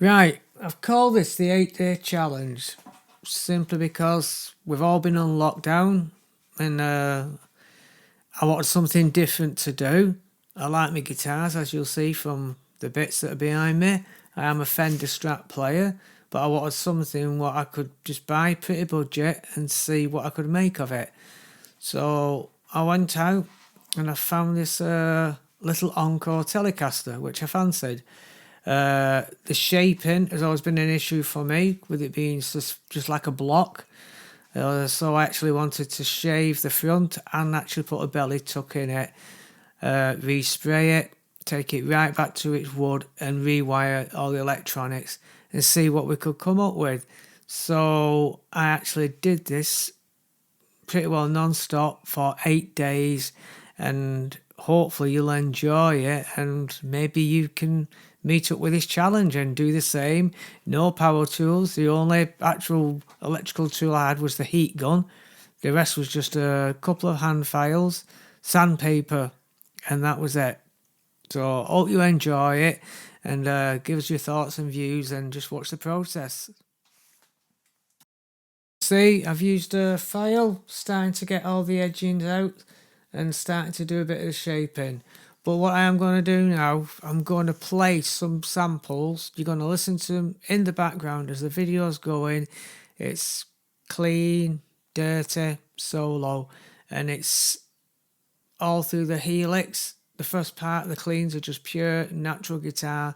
Right, I've called this the 8-day challenge simply because we've all been on lockdown and I wanted something different to do. I like my guitars, as you'll see from the bits that are behind me. I am a Fender Strat player, but I wanted something what I could just buy pretty budget and see what I could make of it. So I went out and I found this little Encore Telecaster, which I fancied. The shaping has always been an issue for me, with it being just like a block. So I actually wanted to shave the front and actually put a belly tuck in it, respray it, take it right back to its wood and rewire all the electronics and see what we could come up with. So I actually did this pretty well non-stop for 8 days, and hopefully you'll enjoy it and maybe you can meet up with this challenge and do the same. No power tools. The only actual electrical tool I had was the heat gun. The rest was just a couple of hand files, sandpaper, and that was it. So hope you enjoy it and give us your thoughts and views and just watch the process. See, I've used a file, starting to get all the edgings out and starting to do a bit of the shaping. But what I am going to do now, I'm going to play some samples. You're going to listen to them in the background as the video's going. It's clean, dirty, solo, and it's all through the helix. The first part, the cleans, are just pure natural guitar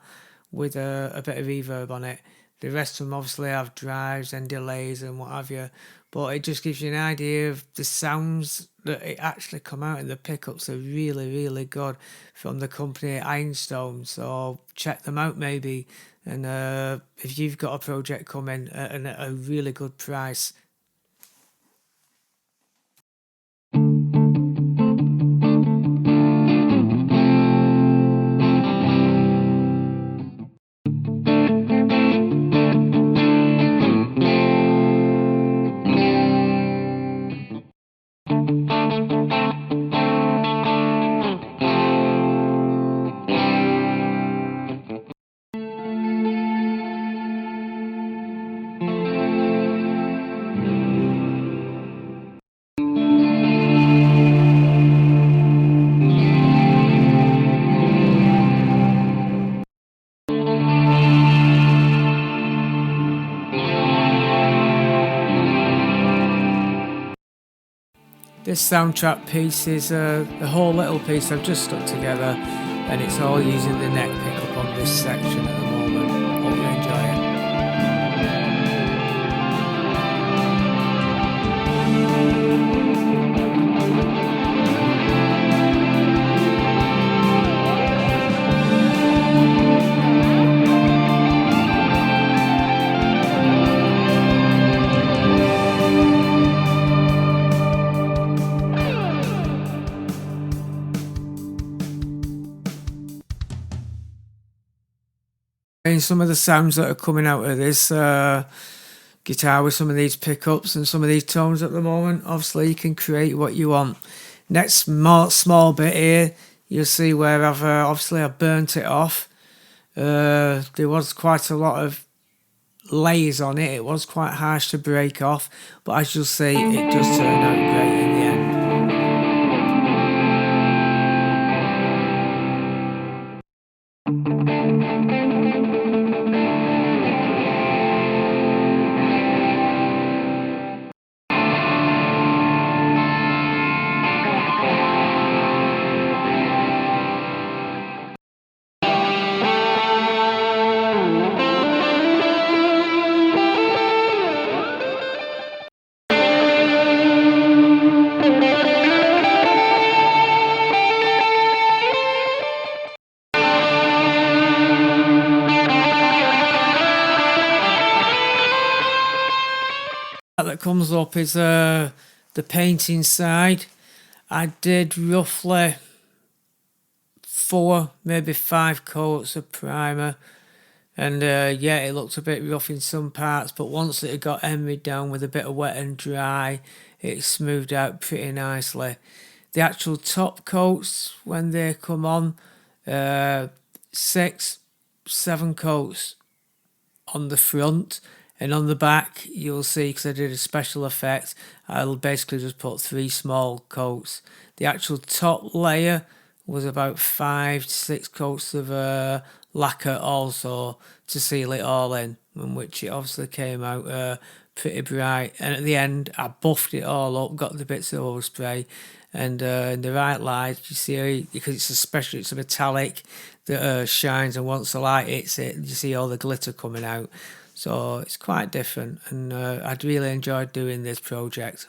with a bit of reverb on it. The rest of them obviously have drives and delays and what have you, but it just gives you an idea of the sounds that it actually come out, and the pickups are really, really good from the company Ironstone. So check them out maybe, and if you've got a project coming at a really good price. This soundtrack piece is a whole little piece I've just stuck together, and it's all using the neck pickup on this section at the moment. Hope you enjoy it. And some of the sounds that are coming out of this guitar with some of these pickups and some of these tones at the moment, obviously you can create what you want. Next small bit here, you'll see where I've burnt it off. There was quite a lot of layers on it. It was quite harsh to break off, but as you'll see, it does turn out great in the end. That comes up is the painting side. I did roughly 4, maybe 5 coats of primer, and yeah, it looked a bit rough in some parts, but once it got emery down with a bit of wet and dry, it smoothed out pretty nicely. The actual top coats, when they come on, 6, 7 coats on the front, and on the back you'll see, because I did a special effect, I'll basically just put 3 small coats. The actual top layer was about 5 to 6 coats of lacquer also to seal it all in which it obviously came out pretty bright. And at the end I buffed it all up, got the bits of overspray, and in the right light you see, because it's a metallic that shines, and once the light hits it you see all the glitter coming out. So it's quite different, and I'd really enjoyed doing this project.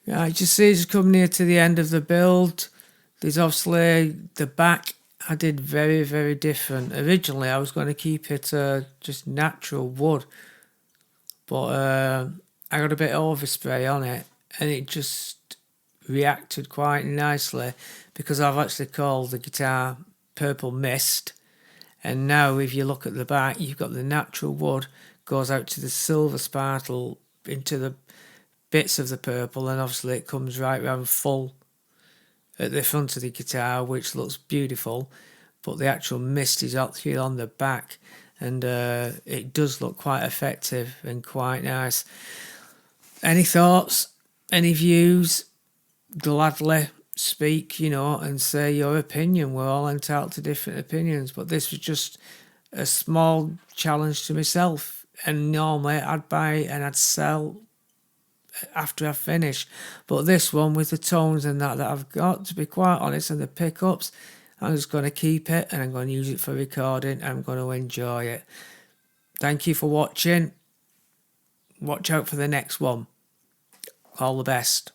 Right, you see it's coming near to the end of the build. There's obviously the back I did very, very different. Originally I was going to keep it just natural wood, but I got a bit of overspray on it and it just reacted quite nicely, because I've actually called the guitar Purple Mist. And now if you look at the back, you've got the natural wood goes out to the silver sparkle into the bits of the purple, and obviously it comes right round full at the front of the guitar, which looks beautiful. But the actual mist is actually on the back, and it does look quite effective and quite nice. Any thoughts, any views? Gladly speak, and say your opinion. We're all entitled to different opinions, but this was just a small challenge to myself, and normally I'd buy and I'd sell after I finish, but this one, with the tones and that I've got, to be quite honest, and the pickups, I'm just going to keep it and I'm going to use it for recording, and I'm going to enjoy it. Thank you for watching. Watch out for the next one. All the best.